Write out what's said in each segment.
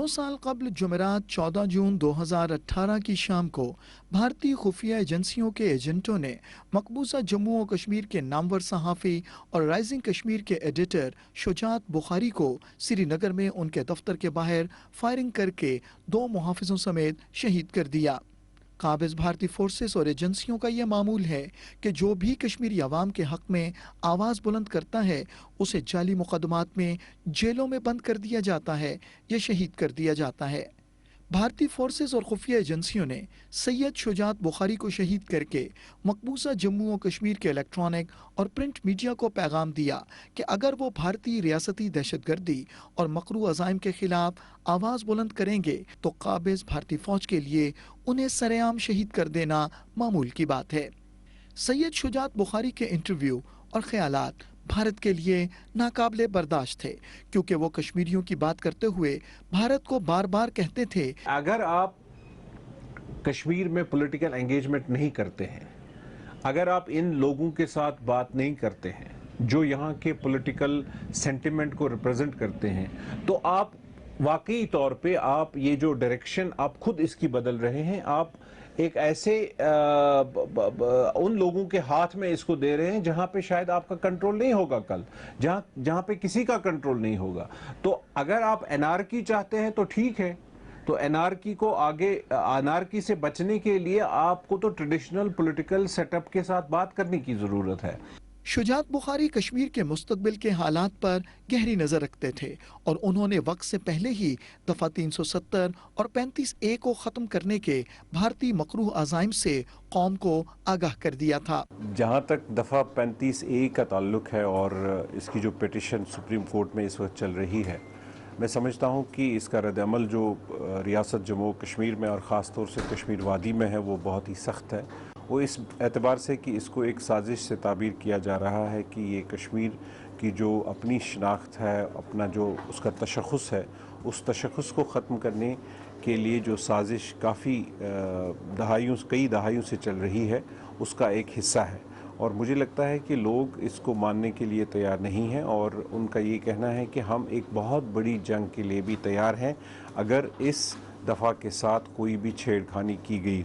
साल कबल जुमेरात 14 जून 2018 की शाम को भारतीय खुफिया एजेंसियों के एजेंटों ने मकबूजा जम्मू और कश्मीर के नामवर सहाफ़ी और राइजिंग कश्मीर के एडिटर शुजात बुखारी को श्रीनगर में उनके दफ्तर के बाहर फायरिंग करके 2 मुहाफिजों समेत शहीद कर दिया। काबिज भारतीय फोर्सेस और एजेंसियों का यह मामूल है कि जो भी कश्मीरी अवाम के हक में आवाज़ बुलंद करता है उसे जाली मुकदमात में जेलों में बंद कर दिया जाता है या शहीद कर दिया जाता है। भारतीय फोर्सेस और खुफिया एजेंसियों ने सैयद शुजात बुखारी को शहीद करके मकबूजा जम्मू और कश्मीर के इलेक्ट्रॉनिक और प्रिंट मीडिया को पैगाम दिया कि अगर वो भारतीय रियासती दहशतगर्दी और मकरू अज़ाइम के खिलाफ आवाज़ बुलंद करेंगे तो काबिज भारतीय फौज के लिए उन्हें सरेआम शहीद कर देना मामूल की बात है। सैयद शुजात बुखारी के इंटरव्यू और ख्यालात भारत के लिए नाकाबिले बर्दाश्त थे, क्योंकि वो कश्मीरियों की बात करते हुए भारत को बार बार कहते थे, अगर आप कश्मीर में पॉलिटिकल एंगेजमेंट नहीं करते हैं, अगर आप इन लोगों के साथ बात नहीं करते हैं जो यहाँ के पॉलिटिकल सेंटिमेंट को रिप्रेजेंट करते हैं, तो आप वाकई तौर पे आप ये जो डायरेक्शन आप खुद इसकी बदल रहे हैं, आप एक ऐसे उन लोगों के हाथ में इसको दे रहे हैं जहां पे शायद आपका कंट्रोल नहीं होगा कल, जहां पे किसी का कंट्रोल नहीं होगा। तो अगर आप एनआरकी चाहते हैं तो ठीक है, तो एनआरकी को आगे एनआरकी से बचने के लिए आपको तो ट्रेडिशनल पॉलिटिकल सेटअप के साथ बात करने की जरूरत है। शुजात बुखारी कश्मीर के मुस्तकबिल के हालात पर गहरी नज़र रखते थे और उन्होंने वक्त से पहले ही दफ़ा 370 और 35A को ख़त्म करने के भारतीय मकरूह अज़ाइम से कौम को आगाह कर दिया था। जहाँ तक दफ़ा 35A का ताल्लुक़ है और इसकी जो पिटिशन सुप्रीम कोर्ट में इस वक्त चल रही है, मैं समझता हूँ कि इसका रद्द-अमल जो रियासत जम्मू कश्मीर में और ख़ास तौर से कश्मीर वादी में है वो बहुत ही सख्त है। वो इस एतबार से कि इसको एक साजिश से ताबीर किया जा रहा है कि ये कश्मीर की जो अपनी शनाख्त है, अपना जो उसका तशख़्ख़ुस है, उस तशख़्ख़ुस को ख़त्म करने के लिए जो साजिश कई दहाइयों से चल रही है, उसका एक हिस्सा है। और मुझे लगता है कि लोग इसको मानने के लिए तैयार नहीं हैं और उनका ये कहना है कि हम एक बहुत बड़ी जंग के लिए भी तैयार हैं अगर इस दफ़ा के साथ कोई भी छेड़खानी की गई।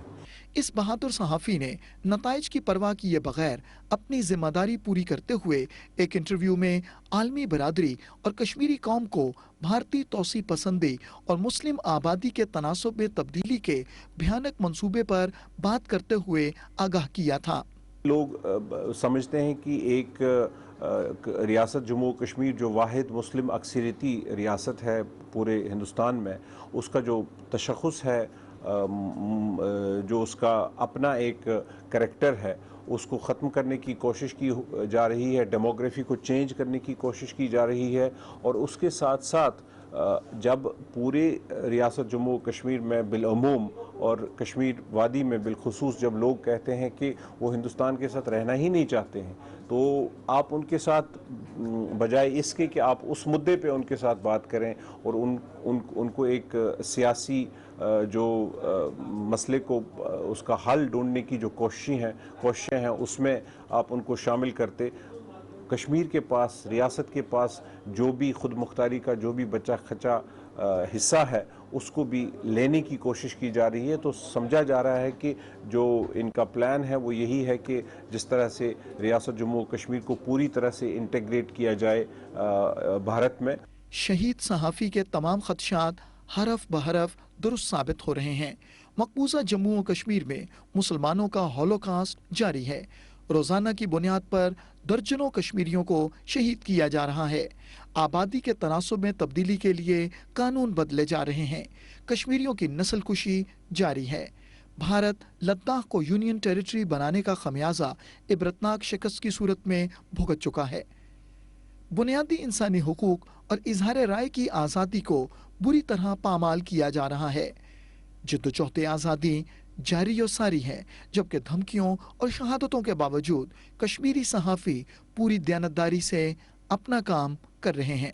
इस बहादुर सहाफ़ी ने नताइज की परवाह किए बगैर अपनी जिम्मेदारी पूरी करते हुए एक इंटरव्यू में आलमी बरादरी और कश्मीरी कौम को भारतीय तौसी पसंदी और मुस्लिम आबादी के तनासुब में तब्दीली के भयानक मंसूबे पर बात करते हुए आगाह किया था। लोग समझते हैं कि एक रियासत जम्मू कश्मीर जो वाहिद मुस्लिम अक्सरियती रियासत है पूरे हिंदुस्तान में, उसका जो तशख़्ख़ुस है, जो उसका अपना एक करैक्टर है, उसको ख़त्म करने की कोशिश की जा रही है, डेमोग्राफी को चेंज करने की कोशिश की जा रही है। और उसके साथ साथ जब पूरे रियासत जम्मू कश्मीर में बिलअमूम और कश्मीर वादी में बिलखुसूस जब लोग कहते हैं कि वो हिंदुस्तान के साथ रहना ही नहीं चाहते हैं, तो आप उनके साथ बजाय इसके कि आप उस मुद्दे पे उनके साथ बात करें और उनको एक सियासी जो मसले को उसका हल ढूंढने की जो कोशिशें हैं उसमें आप उनको शामिल करते। कश्मीर के पास, रियासत के पास जो भी खुद मुख्तारी का जो भी बचा खचा हिस्सा है उसको भी लेने की कोशिश की जा रही है। तो समझा जा रहा है कि जो इनका प्लान है वो यही है कि जिस तरह से रियासत जम्मू कश्मीर को पूरी तरह से इंटीग्रेट किया जाए भारत में। शहीद सहाफ़ी के तमाम खदशात हरफ बहरफ दुरुस्त साबित हो रहे हैं। मकबूजा जम्मू और कश्मीर में मुसलमानों का हॉलोकास्ट जारी है। रोजाना की बुनियाद पर दर्जनों कश्मीरियों को शहीद किया जा रहा है। आबादी के तनासुब में तब्दीली के लिए कानून बदले जा रहे हैं। कश्मीरियों की नस्ल कुशी जारी है। भारत लद्दाख को यूनियन टेरिटरी बनाने का खमियाजा इबरतनाक शिकस्त की सूरत में भुगत चुका है। बुनियादी इंसानी हुकूक और इजहार राय की आज़ादी को बुरी तरह पामाल किया जा रहा है। जिद्दोजहद आज़ादी जारी और सारी है, जबकि धमकियों और शहादतों के बावजूद कश्मीरी सहाफ़ी पूरी दयानतदारी से अपना काम कर रहे हैं।